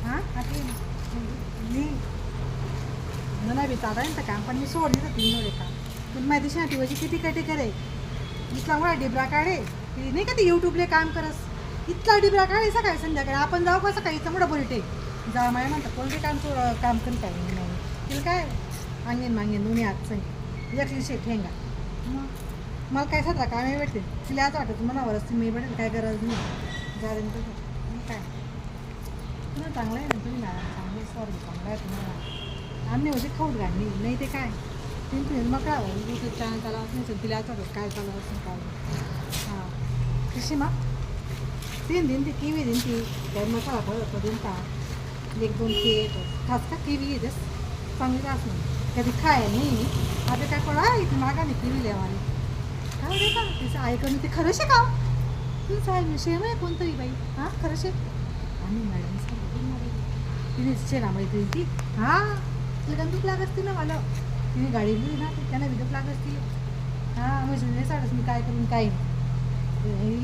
हां आठवी मी नाही चालू आहे काम पण मी सोडली तर तीन एवढे काम पण माहिती शांतीवाची किती कटे करे इथला मोठा डिबरा काढे ती नाही का ती यूट्यूबले काम करस इथला डिबरा काढे सकाळी संध्याकाळी आपण जाऊ का सकाळी इथं मोठं बोलटे जा माय म्हणतात कोणते काम करून काय नाही तिला काय अंगेन मागेन दोन्ही हात संगे एकली शेत ठेंगा मग मला काय सध्या कामे भेटते तिला आज वाटतं मनावरच मी भेटेल काय गरज नाही जाऊन तुझं काय तुला चांगलं आहे ना तुम्ही ना चांगले सॉरी चांगलं आहे तुम्हाला आम्ही होते खाऊन घालली नाही ते काय तुम्ही मग काय यूट्यूब चॅनल चालू असं तिला आज वाटत काय चालू असं काय हां कशी मग दिन ती किवी दिन ती काय मसाला ठरवतो दिन का एक दोन केक खास का किवी येतेस चांगली असं कधी खाय नाही आता काय पडा इथे मागा नाही किवी लेवाने काय दे का त्याचं ऐकून ते खरंच आहे का तुमचा आहे विषय आहे कोणतंही बाई हां खरंच आहे आणि मॅडम तिने शेणा माहिती ती हां तिला दुःख लागत असतील ना मला तिने गाडी दिली ना त्यांना विदूक लागत असतील हां म्हणजे साडस मी काय करून काय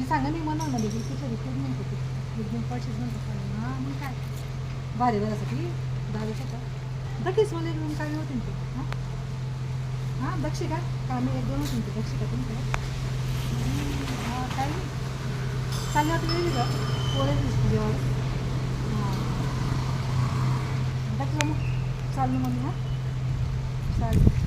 सांगा मी म्हणून मध्ये की तिथे रिक्रूट म्हणतो ती एकदम पर्चेस म्हणतो हां मग काय भारी बरासाठी दादाचा दखीच मला एक रूम काढली होती ते हां हां दक्षी का कामी एक दोन होती ते दक्षी का तुमच्या हां काय चाललं होतं वेगळी का पोळे देवाला हां दक्षला मग चाललं मग हां चालेल